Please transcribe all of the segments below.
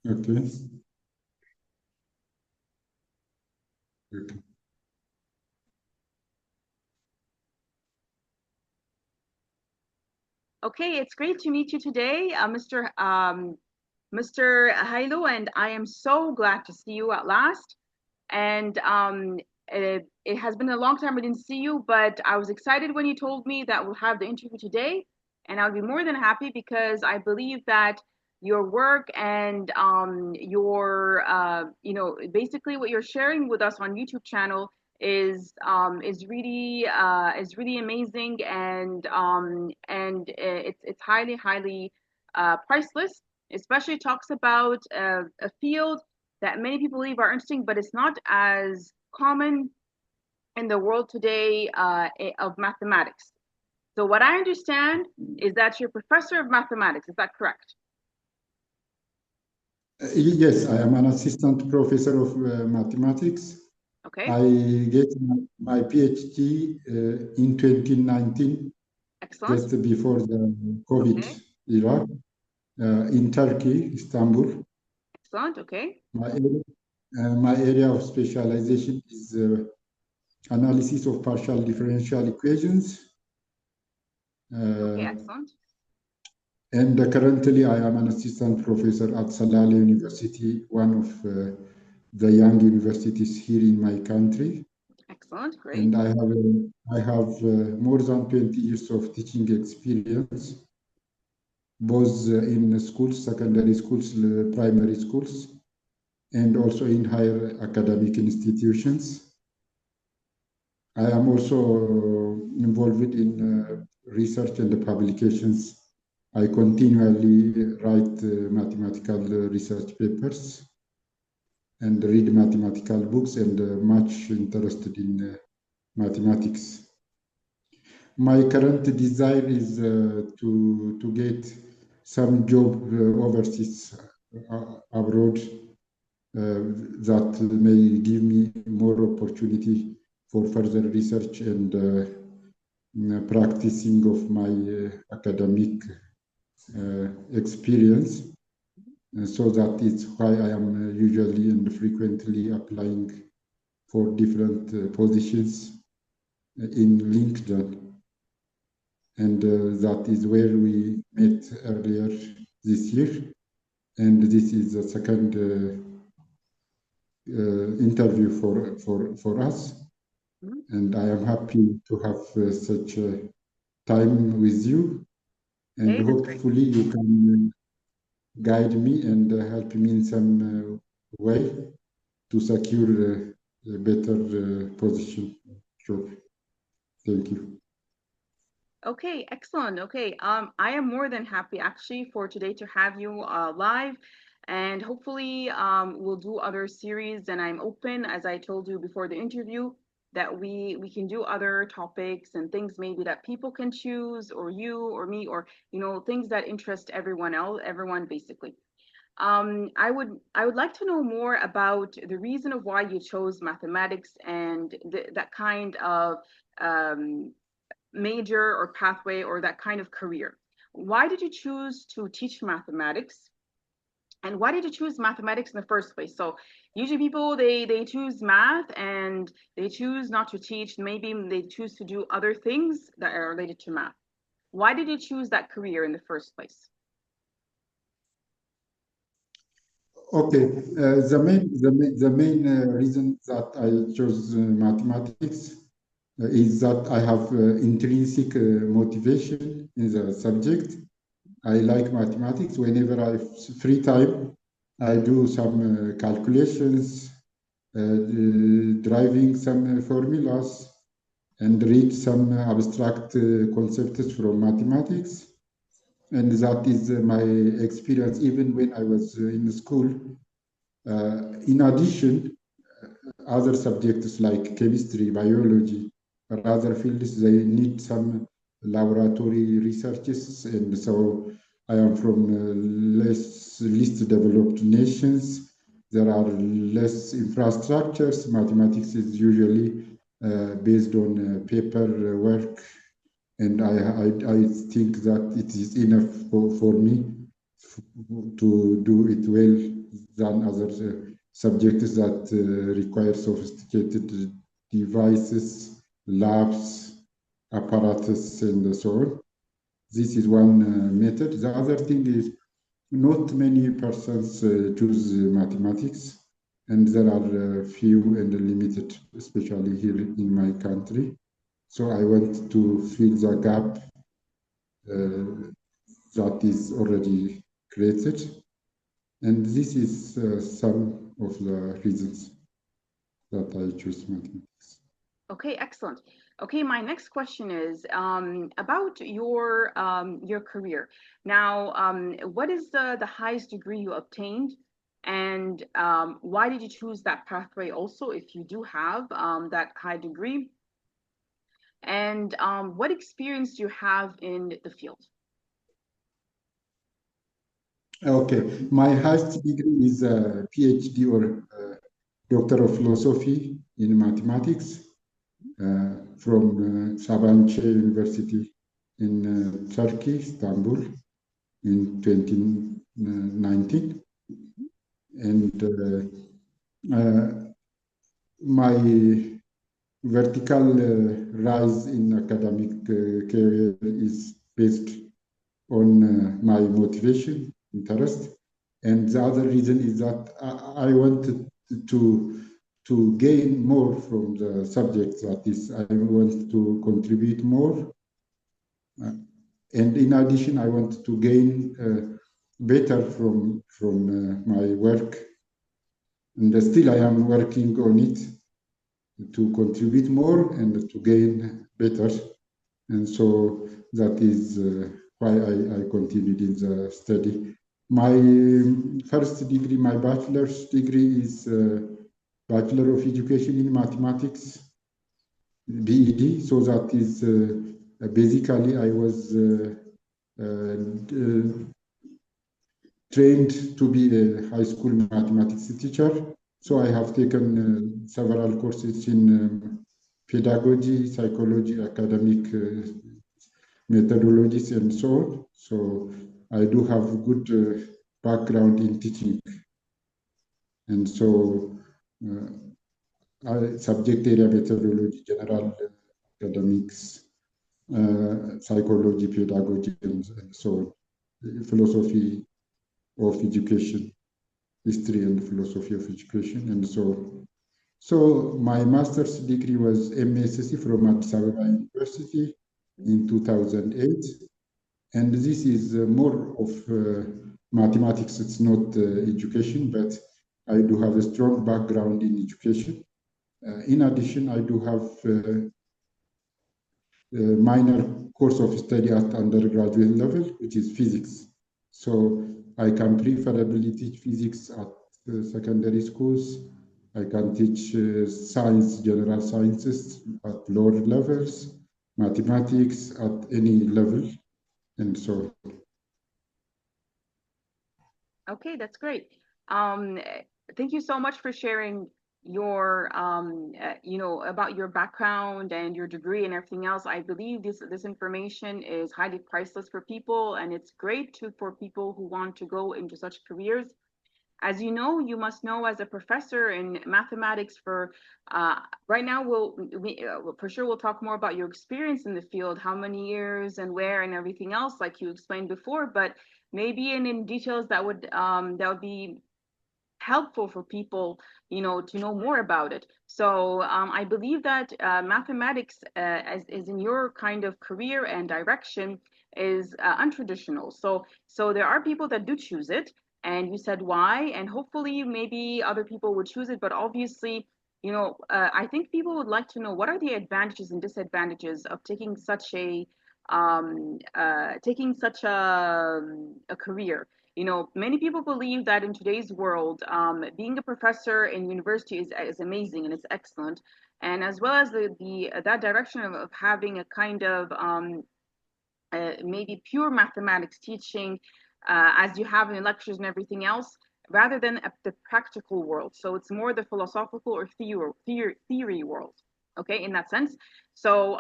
Okay. Okay. Okay, it's great to meet you today, Mr. Hailu, and I am so glad to see you at last. And it has been a long time I didn't see you, but I was excited when you told me that we'll have the interview today, and I'll be more than happy because I believe that your work and basically what you're sharing with us on YouTube channel is really amazing, and it's highly priceless. Especially talks about a field that many people believe are interesting, but it's not as common in the world today of mathematics. So what I understand is that you're a professor of mathematics. Is that correct? Yes, I am an assistant professor of mathematics. Okay. I get my PhD in 2019, Excellent. just before the COVID Okay. era, in Turkey, Istanbul. Excellent. Okay. My area of specialization is analysis of partial differential equations. Okay. Uh, Excellent. and currently, I am an assistant professor at Salale University, one of the young universities here in my country. Excellent. Great. And I have more than 20 years of teaching experience, both in schools, secondary schools, primary schools, and also in higher academic institutions. I am also involved in research and publications. I continually write mathematical research papers and read mathematical books and much interested in mathematics. My current desire is to get some job overseas abroad that may give me more opportunity for further research and practicing of my academic experience. So that is why I am usually and frequently applying for different positions in LinkedIn. And that is where we met earlier this year. And this is the second interview for us. Mhm. And I am happy to have such time with you. And Okay, that's great. hopefully you can guide me and help me in some way to secure a better position. Sure. Thank you. Okay, excellent. Okay, I am more than happy actually for today to have you live, and hopefully we'll do other series. And I'm open, as I told you before the interview, that we can do other topics and things maybe that people can choose, or you or me, or things that interest everyone else, everyone basically. I would like to know more about the reason of why you chose mathematics and that kind of um, major or pathway or that kind of career. Why did you choose to teach mathematics? And why did you choose mathematics in the first place? So usually people they choose math and they choose not to teach. Maybe they choose to do other things that are related to math. Why did you choose that career in the first place? Okay, the main reason that I chose mathematics is that I have intrinsic motivation in the subject. I like mathematics. Whenever I have free time, I do some calculations, driving some formulas, and read some abstract concepts from mathematics. And that is my experience even when I was in school. In addition, other subjects like chemistry, biology, or other fields, they need some laboratory researches. And so I am from least developed nations. There are less infrastructures. Mathematics is usually based on paper work. And I think that it is enough for me. to do it well than other subjects that require sophisticated devices, labs, apparatus, and so on. This is one method. The other thing is not many persons choose mathematics, and there are few and limited, especially here in my country. So I want to fill the gap that is already created. And this is some of the reasons that I choose mathematics. Okay, excellent. Okay, my next question is about your career. Now, what is the highest degree you obtained, and why did you choose that pathway? Also, if you do have that high degree, and what experience do you have in the field? Okay, my highest degree is a PhD or Doctor of Philosophy in Mathematics from Sabancı University in Turkey, Istanbul, in 2019. And my vertical rise in academic career is based on my motivation, interest. And the other reason is that I wanted to gain more from the subject. That is, I want to contribute more. And in addition, I want to gain better from my work. And still I am working on it to contribute more and to gain better. And so that is why I continued in the study. My first degree, my bachelor's degree is Bachelor of Education in Mathematics, BED. So that is basically I was trained to be a high school mathematics teacher. So I have taken several courses in pedagogy, psychology, academic methodologies, and so on. So I do have good background in teaching. And so subject area methodology, general academics, psychology, pedagogy, and so on. Philosophy of education, history and philosophy of education, and so on. So my master's degree was MSc from Addis Ababa University in 2008. And this is more of mathematics. It's not education, but I do have a strong background in education. In addition, I do have a minor course of study at undergraduate level, which is physics. So I can preferably teach physics at secondary schools. I can teach science, general sciences at lower levels, mathematics at any level, and so. Okay, that's great. Um, eh, Thank you so much for sharing your, about your background and your degree and everything else. I believe this information is highly priceless for people, and it's great for people who want to go into such careers. As you know, you must know as a professor in mathematics for uh, right now. For sure we'll talk more about your experience in the field, how many years and where and everything else, like you explained before. But maybe in details that would be helpful for people, to know more about it. So I believe that mathematics, is in your kind of career and direction, is untraditional. So there are people that do choose it, and you said why, and hopefully maybe other people would choose it. But obviously, I think people would like to know what are the advantages and disadvantages of taking such a career. Many people believe that in today's world, being a professor in university is amazing and it's excellent, and as well as the that direction of having a kind of maybe pure mathematics teaching, as you have in lectures and everything else, rather than the practical world. So it's more the philosophical or theory world. Okay, in that sense. So,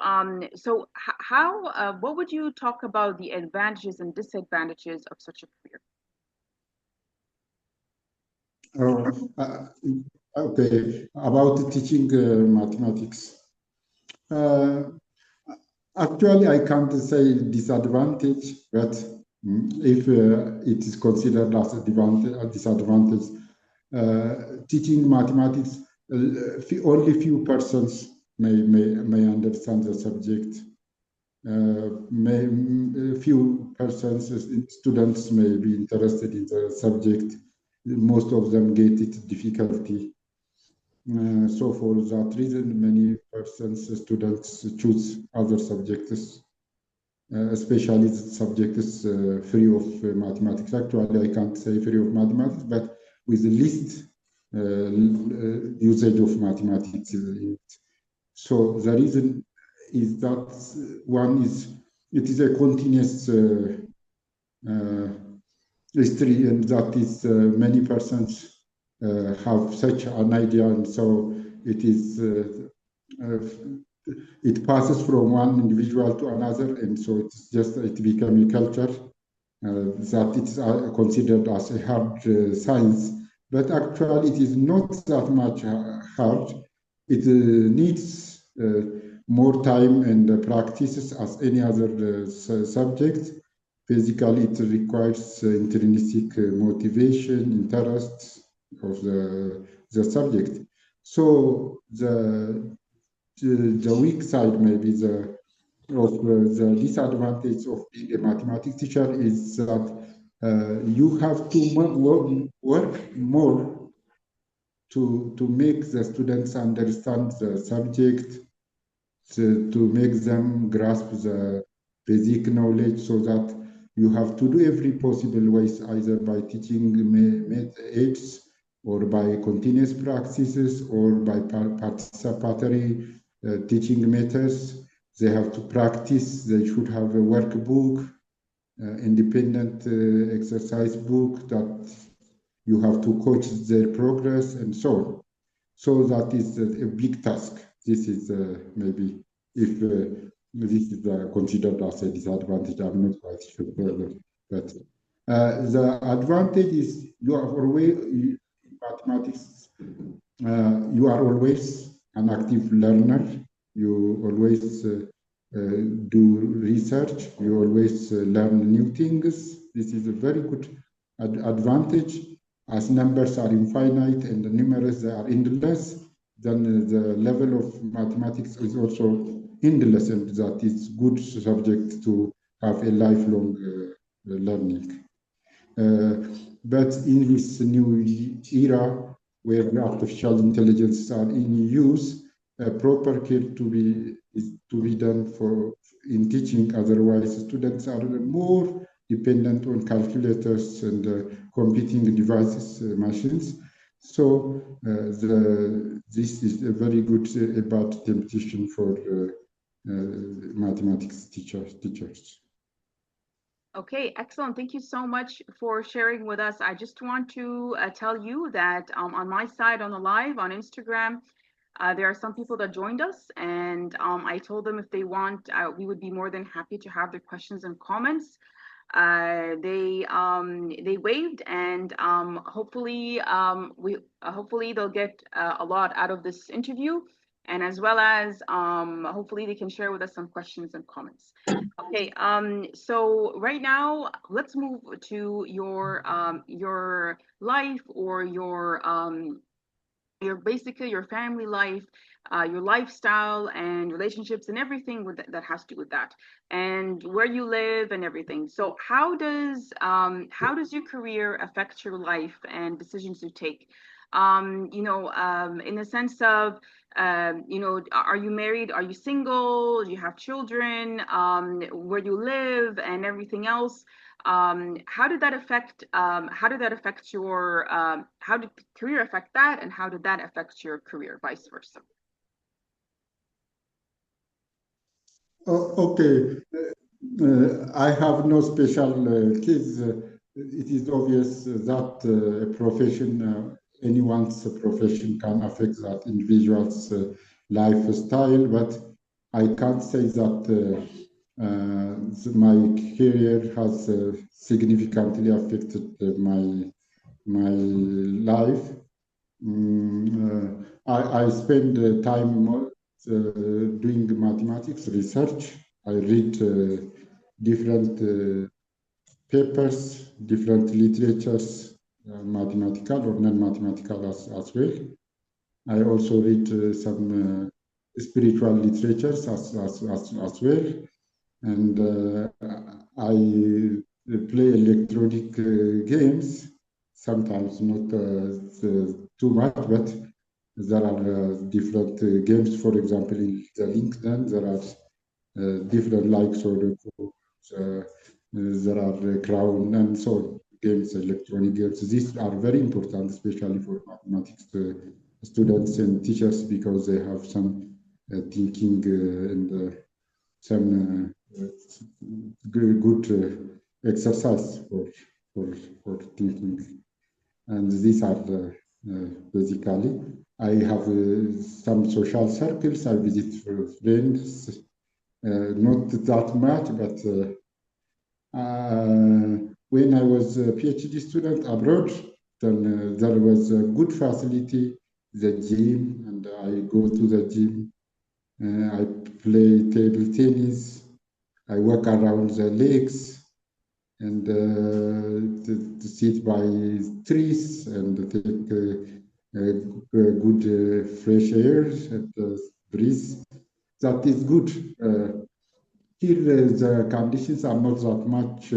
how what would you talk about the advantages and disadvantages of such a career? Okay, about teaching mathematics. Actually, I can't say disadvantage, but if it is considered as a disadvantage, teaching mathematics, only few persons may understand the subject. Few persons, students may be interested in the subject. Most of them get it difficulty. So for that reason, many persons, students choose other subjects, especially subjects free of mathematics. Actually, I can't say free of mathematics, but with the least usage of mathematics in it. So the reason is that it is a continuous history, and that is many persons have such an idea, and so it passes from one individual to another, and so it became a culture that it's considered as a hard science. But actually, it is not that much hard. It needs more time and practices as any other subject. Basically, it requires intrinsic motivation, interest of the subject. So the weak side, maybe the disadvantage of being a mathematics teacher is that you have to work more to make the students understand the subject, to make them grasp the basic knowledge, so that you have to do every possible ways, either by teaching aids, or by continuous practices, or by participatory teaching methods. They have to practice. They should have a workbook, independent exercise book that you have to coach their progress, and so on. So that is a big task. This is maybe, if this is considered as a disadvantage, I'm not quite sure. But the advantage is you are always, in mathematics, you are always an active learner. You always do research. You always learn new things. This is a very good advantage. As numbers are infinite and the numerous are endless, then the level of mathematics is also endless, and that is good subject to have a lifelong learning. But in this new era, where the artificial intelligence are in use, proper care is to be done in teaching. Otherwise, students are more dependent on calculators and computing devices, machines. So this is a very good, bad temptation for mathematics teachers. Okay, excellent. Thank you so much for sharing with us. I just want to tell you that on my side, on the live on Instagram, there are some people that joined us, and I told them if they want, we would be more than happy to have their questions and comments. They waved, and hopefully they'll get a lot out of this interview, and as well as hopefully they can share with us some questions and comments. Okay, so right now let's move to your life, or your basically your family life, your lifestyle and relationships and everything that has to do with that, and where you live and everything. So how does your career affect your life and decisions you take? In the sense of, are you married? Are you single? Do you have children? Where you live and everything else. How did that affect your how did career affect that, and how did that affect your career, vice versa? Okay. I have no special kids. It is obvious that a profession, anyone's profession, can affect that individual's lifestyle, but I can't say that my career has significantly affected my life. I spend time doing mathematics research. I read different papers, different literatures, mathematical or non-mathematical as well. I also read some spiritual literatures as well. And I play electronic games, sometimes not too much, but there are different games. For example, in the LinkedIn, there are different likes or there are crown and so on. Games, electronic games. These are very important, especially for mathematics students and teachers, because they have some thinking and some good exercise for, for thinking. And these are basically. I have some social circles. I visit friends, not that much, but when I was a PhD student abroad, then there was a good facility, the gym, and I go to the gym. I play table tennis. I walk around the lakes and to sit by trees and take good fresh air and breeze. That is good. Here, the conditions are not that much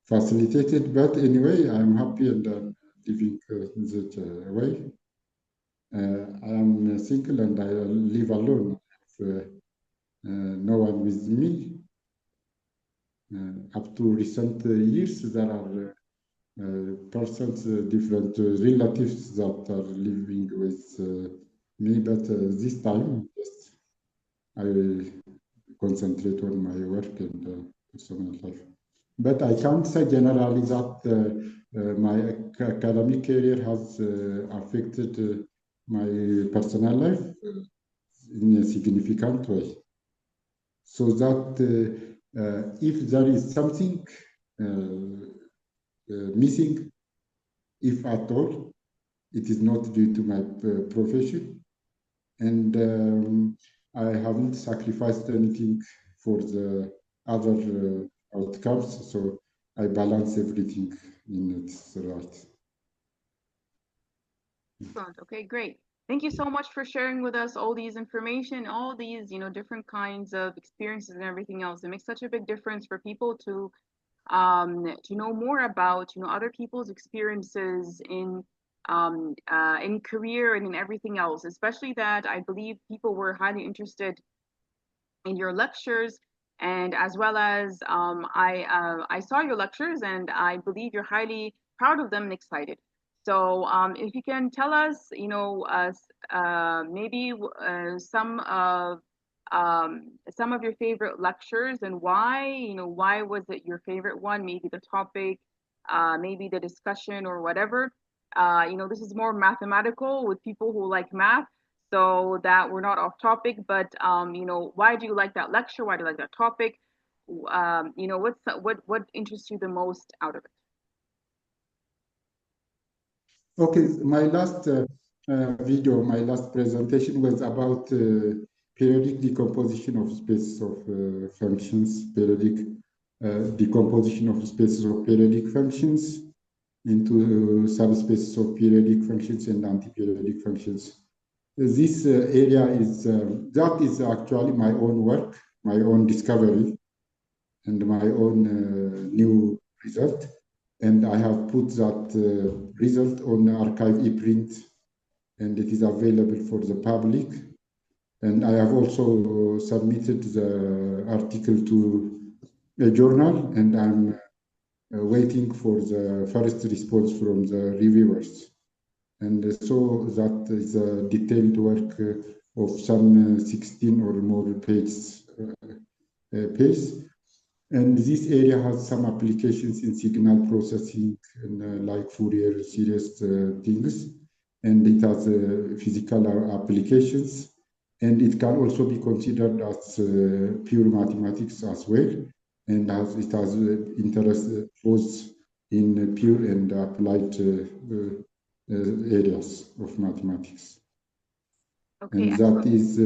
facilitated, but anyway, I'm happy and I'm living in that way. I am single and I live alone. No one with me. Up to recent years, there are persons, different relatives that are living with me, but this time, just I will concentrate on my work and personal life. But I can't say generally that my academic career has affected my personal life in a significant way. So that if there is something missing, if at all, it is not due to my profession. And I haven't sacrificed anything for the other outcomes. So I balance everything in its right. Excellent. Okay, great. Thank you so much for sharing with us all these information, all these, different kinds of experiences and everything else. It makes such a big difference for people to know more about, other people's experiences in career and in everything else, especially that I believe people were highly interested in your lectures, and as well as I saw your lectures and I believe you're highly proud of them and excited. So if you can tell us, maybe some of your favorite lectures and why, why was it your favorite one? Maybe the topic, maybe the discussion or whatever. This is more mathematical with people who like math, so that we're not off topic. But why do you like that lecture? Why do you like that topic? What interests you the most out of it? Okay, my last video, my last presentation was about periodic decomposition of spaces of functions, periodic decomposition of spaces of periodic functions into subspaces of periodic functions and anti-periodic functions. This area is, that is actually my own work, my own discovery, and my own new result. And I have put that result on archive ePrint, and it is available for the public. And I have also submitted the article to a journal, and I'm waiting for the first response from the reviewers. And so that is a detailed work of some 16 or more pages. And this area has some applications in signal processing and like Fourier series things. And it has physical applications. And it can also be considered as pure mathematics as well. And as it has interest both in pure and applied areas of mathematics. Okay, And that excellent. is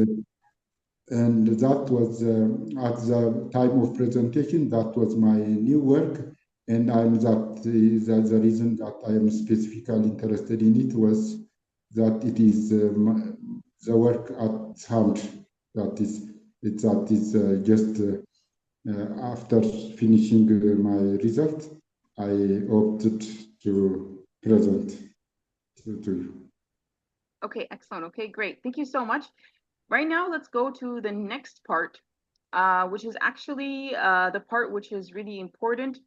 and that was at the time of presentation, that was my new work, and that the reason that I am specifically interested in it was that it is the work at hand, that is just after finishing my result, I opted to present to you. Okay, excellent. Okay, great. Thank you so much. Right now, let's go to the next part, which is actually the part which is really important,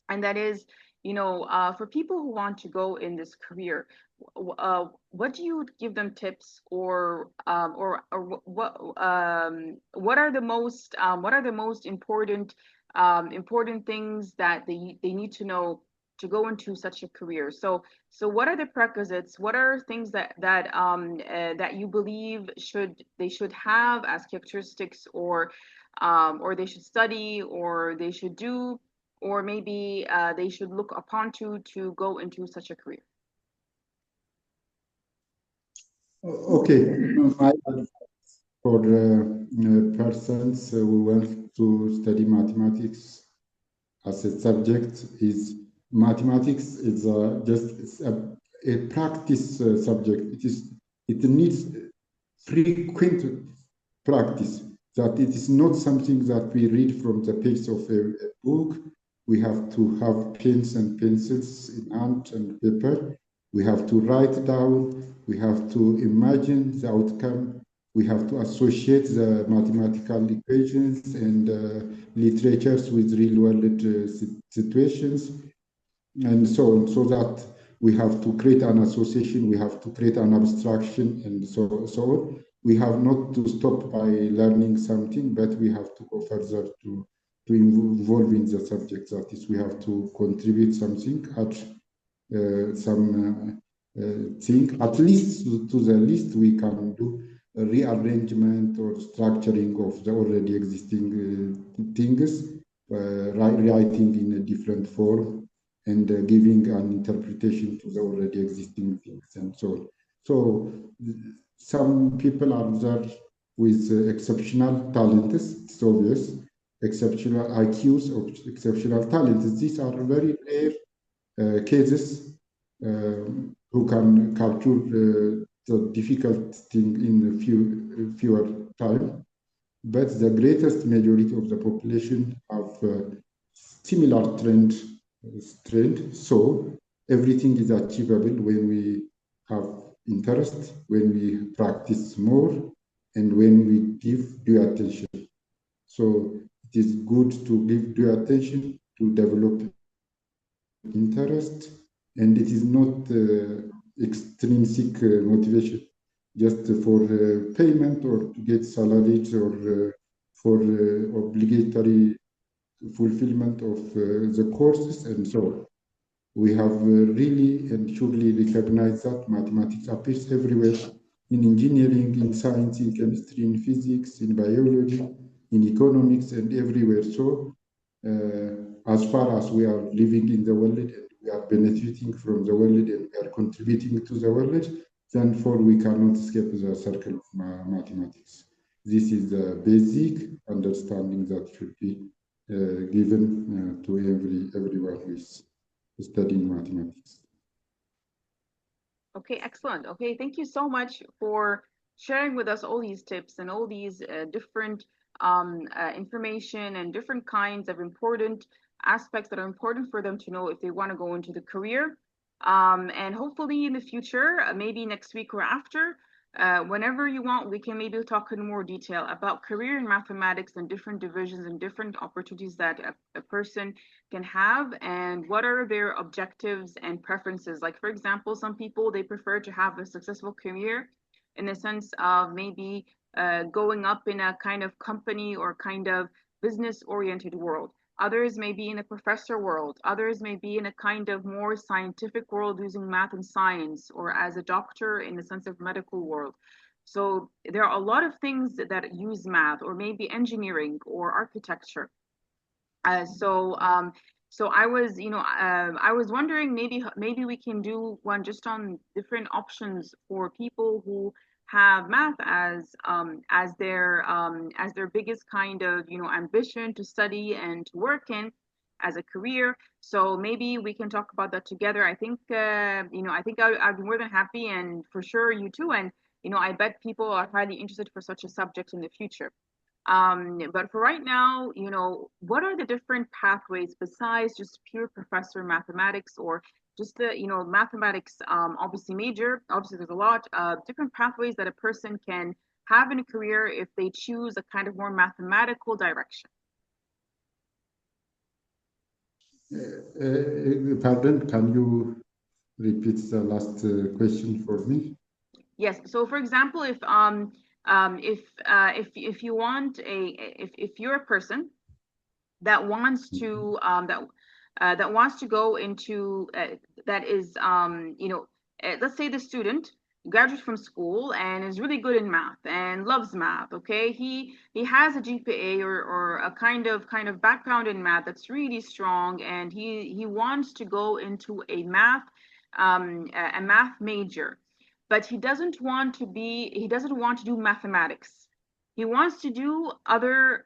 and that is, for people who want to go in this career, what do you give them tips, what are the most important things that they need to know to go into such a career? So what are the prerequisites? What are things that you believe they should have as characteristics, or they should study, or they should do, or maybe they should look upon to go into such a career? Okay, my for persons who want to study mathematics as a subject is mathematics is just it's a practice subject. It needs frequent practice, that it is not something that we read from the page of a book. We have to have pens and pencils in hand and paper. We have to write down. We have to imagine the outcome. We have to associate the mathematical equations and literatures with real world situations, and so on, so that we have to create an association, we have to create an abstraction, and so on. We have not to stop by learning something, but we have to go further to involve in the subject. That is, we have to contribute something, add some thing, at least to the list we can do a rearrangement or structuring of the already existing things, writing in a different form, and giving an interpretation to the already existing things, and so on. So some people are there with exceptional talents, it's obvious, exceptional IQs or exceptional talents. These are very rare cases who can capture the difficult thing in fewer time. But the greatest majority of the population have similar trend. So everything is achievable when we have interest, when we practice more, and when we give due attention. So it is good to give due attention, to develop interest, and it is not extrinsic motivation just for payment or to get salaries or for obligatory fulfillment of the courses and so on. We have really and surely recognized that mathematics appears everywhere, in engineering, in science, in chemistry, in physics, in biology, in economics, and everywhere. So as far as we are living in the world and we are benefiting from the world and we are contributing to the world, then for we cannot escape the circle of mathematics. This is the basic understanding that should be given to everyone who is studying mathematics. Okay, excellent. Okay, thank you so much for sharing with us all these tips and all these different information and different kinds of important aspects that are important for them to know if they want to go into the career. And hopefully in the future, maybe next week or after, whenever you want, we can maybe talk in more detail about career in mathematics and different divisions and different opportunities that a person can have, and what are their objectives and preferences. Like, for example, some people, they prefer to have a successful career in the sense of maybe going up in a kind of company or kind of business oriented world. Others may be in a professor world. Others may be in a kind of more scientific world using math and science, or as a doctor in the sense of medical world. So there are a lot of things that use math, or maybe engineering or architecture. So So I was wondering maybe we can do one just on different options for people who have math as their biggest kind of ambition to study and to work in as a career. So maybe we can talk about that together. I think I think I'd be more than happy, and for sure you too. And I bet people are highly interested for such a subject in the future. But for right now, what are the different pathways besides just pure professor mathematics or just the, mathematics, obviously major, obviously there's a lot of different pathways that a person can have in a career if they choose a kind of more mathematical direction. Pardon, can you repeat the last question for me? Yes. So for example, if you want if you're a person that wants to that wants to go into that is let's say the student graduates from school and is really good in math and loves math. Okay, he has a GPA or a kind of background in math that's really strong, and he wants to go into a math major, but he doesn't want to do mathematics. He wants to do other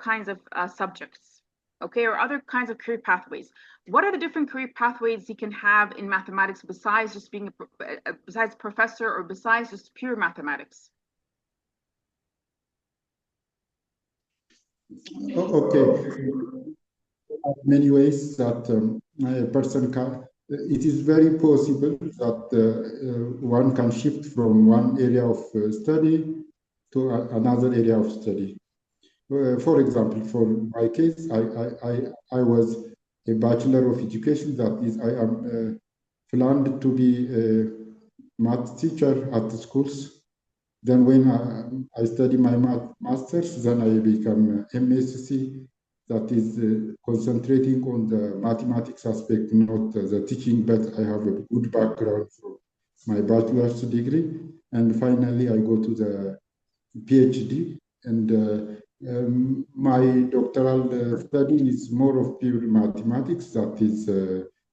kinds of subjects, okay, or other kinds of career pathways. What are the different career pathways he can have in mathematics besides just being besides professor or besides just pure mathematics? Okay, many ways that a person can. It is very possible that one can shift from one area of study to another area of study. For example, for my case, I was a Bachelor of Education. That is, I am planned to be a math teacher at the schools. Then when I study my master's, then I become MSc, that is concentrating on the mathematics aspect, not the teaching, but I have a good background from my bachelor's degree. And finally, I go to the PhD, and my doctoral study is more of pure mathematics, that is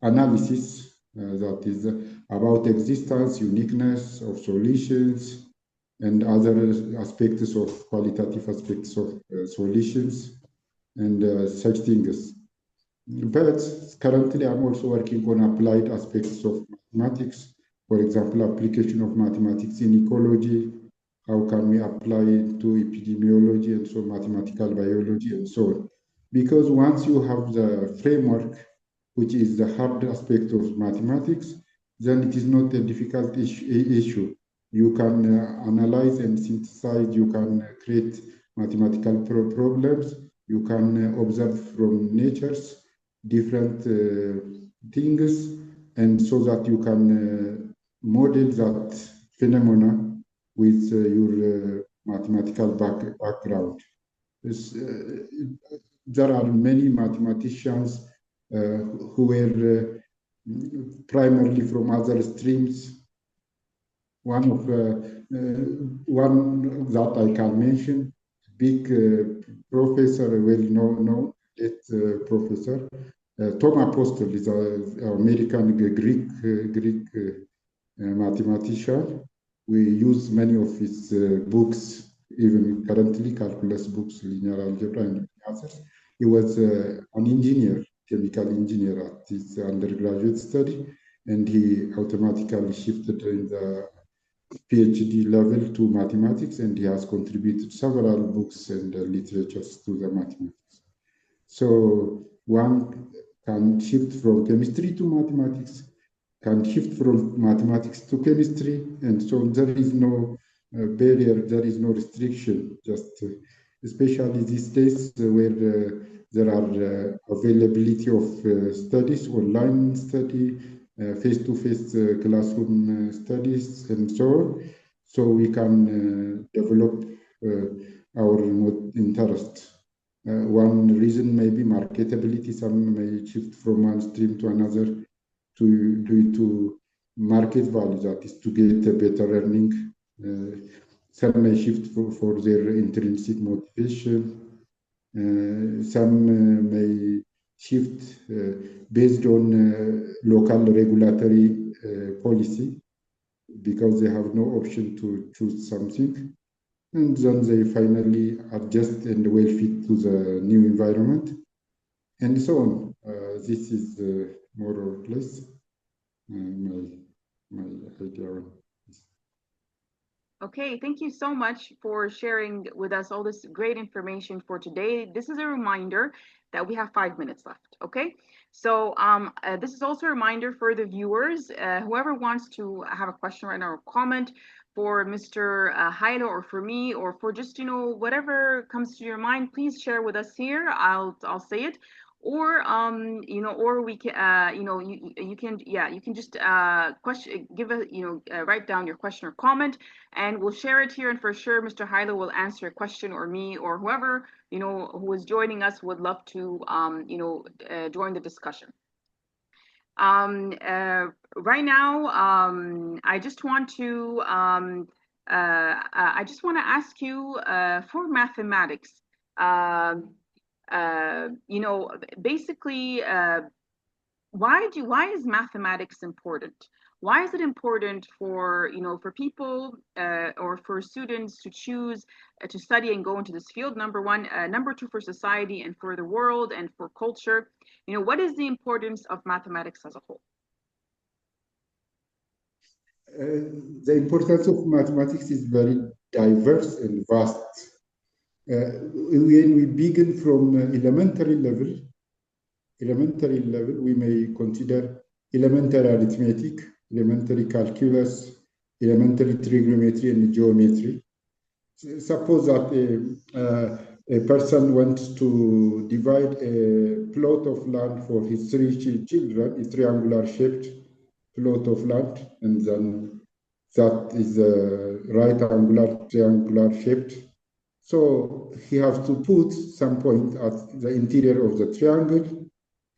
analysis, that is about existence, uniqueness of solutions, and other aspects of qualitative aspects of solutions and such things. But currently, I'm also working on applied aspects of mathematics. For example, application of mathematics in ecology. How can we apply it to epidemiology and so mathematical biology and so on? Because once you have the framework, which is the hard aspect of mathematics, then it is not a difficult issue. You can analyze and synthesize, you can create mathematical problems, you can observe from nature's different things, and so that you can model that phenomena with your mathematical background. There are many mathematicians who were primarily from other streams. One that I can mention, big professor, well known late professor, Tom Apostol is an American Greek mathematician. We use many of his books, even currently calculus books, linear algebra, and others. He was an engineer, chemical engineer at his undergraduate study, and he automatically shifted in the PhD level to mathematics, and he has contributed several books and literatures to the mathematics. So one can shift from chemistry to mathematics, can shift from mathematics to chemistry, and so there is no barrier, there is no restriction, just especially these days where there are availability of studies, online study, face-to-face classroom studies, and so on. So we can develop our interest. One reason may be marketability. Some may shift from one stream to another to market value, that is to get a better earning. Some may shift for their intrinsic motivation. Some may shift based on local regulatory policy, because they have no option to choose something. And then they finally adjust and will fit to the new environment, and so on. This is more or less my idea on this. Okay, thank you so much for sharing with us all this great information for today. This is a reminder that we have 5 minutes left. Okay, so this is also a reminder for the viewers. Whoever wants to have a question right now or comment for Mr. Hailu or for me or for just whatever comes to your mind, please share with us here. I'll say it. Or or we can you can, yeah, you can just question give a write down your question or comment, and we'll share it here. And for sure, Mr. Hailu will answer a question, or me, or whoever who is joining us would love to join the discussion. Right now, I just want to ask you for mathematics. Um, Basically, why is mathematics important? Why is it important for for people or for students to choose to study and go into this field? Number one, number two, for society and for the world and for culture. What is the importance of mathematics as a whole? The importance of mathematics is very diverse and vast. When we begin from elementary level, we may consider elementary arithmetic, elementary calculus, elementary trigonometry, and geometry. Suppose that a person wants to divide a plot of land for his three children, a triangular shaped plot of land, and then that is a right angular triangular shaped. So he has to put some point at the interior of the triangle,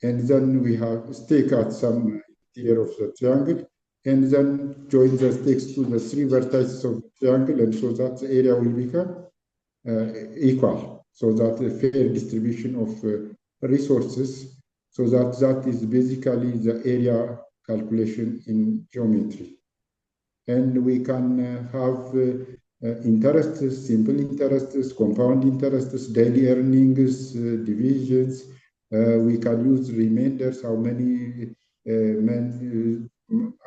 and then we have stake at some interior of the triangle, and then join the stakes to the three vertices of the triangle, and so that the area will become equal, so that a fair distribution of resources, so that is basically the area calculation in geometry. And we can have interests, simple interests, compound interests, daily earnings, divisions. We can use remainders, how many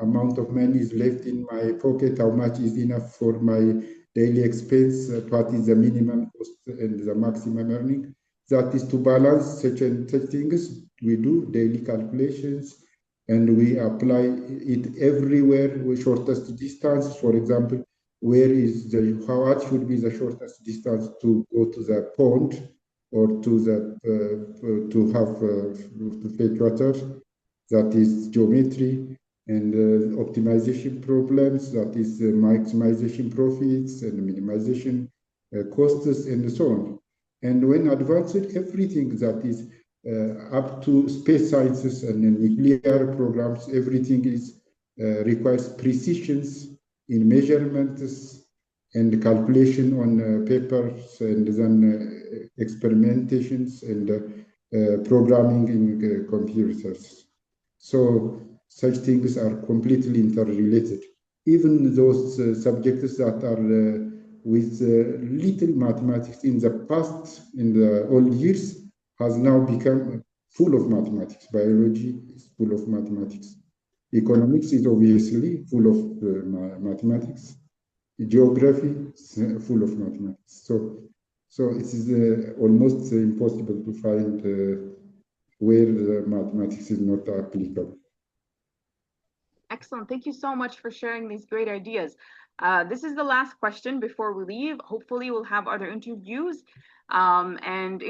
amount of money is left in my pocket, how much is enough for my daily expense, what is the minimum cost and the maximum earning. That is to balance such and such things. We do daily calculations, and we apply it everywhere with shortest distance. For example, where is the how much should be the shortest distance to go to the pond or to the to have to fetch water? That is geometry. And optimization problems, that is maximization profits and minimization costs and so on. And when advanced, everything that is up to space sciences and nuclear programs, everything is requires precisions in measurements and calculation on papers, and then experimentations and programming in computers. So such things are completely interrelated. Even those subjects that are with little mathematics in the past, in the old years, has now become full of mathematics. Biology is full of mathematics. Economics is obviously full of mathematics. Geography is full of mathematics. So it is almost impossible to find where mathematics is not applicable. Excellent. Thank you so much for sharing these great ideas. This is the last question before we leave. Hopefully, we'll have other interviews and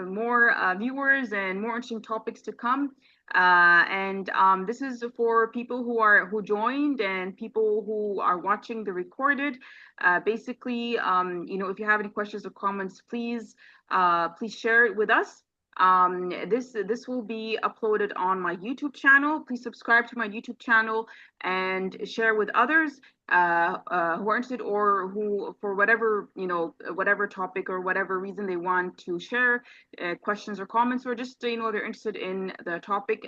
more viewers and more interesting topics to come. And this is for people who joined and people who are watching the recorded. Basically, if you have any questions or comments, please share it with us. This will be uploaded on my YouTube channel. Please subscribe to my YouTube channel and share with others who are interested, or who, for whatever, whatever topic or whatever reason they want to share questions or comments, or just they're interested in the topic.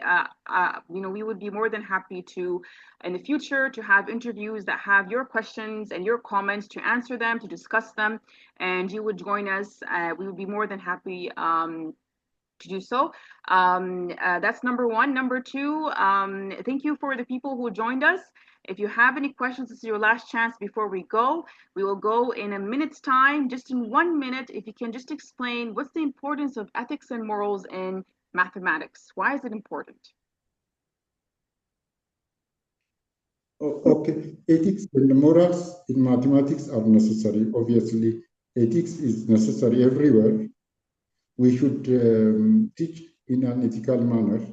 We would be more than happy to, in the future, to have interviews that have your questions and your comments, to answer them, to discuss them, and you would join us. We would be more than happy to do so. That's number one. Number two, thank you for the people who joined us. If you have any questions, this is your last chance before we go. We will go in a minute's time, just in 1 minute. If you can just explain what's the importance of ethics and morals in mathematics? Why is it important? Okay, ethics and morals in mathematics are necessary. Obviously, ethics is necessary everywhere. We should teach in an ethical manner.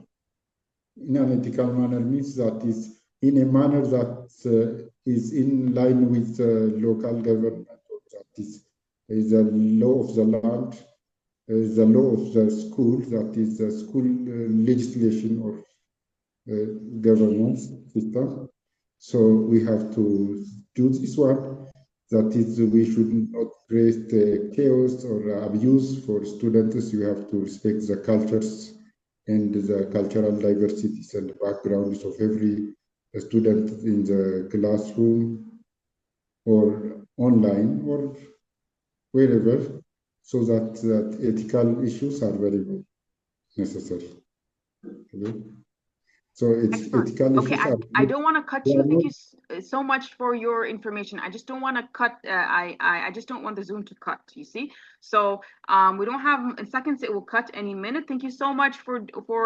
In an ethical manner means that is in a manner that is in line with local government, or that is the law of the land, the law of the school, that is the school legislation or governance system. So we have to do this one. That is, we should not create chaos or abuse for students. You have to respect the cultures and the cultural diversities and backgrounds of every student in the classroom or online or wherever, so that ethical issues are very necessary. Okay? So it's Excellent. ethical Okay, issues I don't want to cut they you. are Thank not you so much for your information. I just don't want to cut. I just don't want the Zoom to cut. You see, so we don't have in seconds. It will cut any minute. Thank you so much for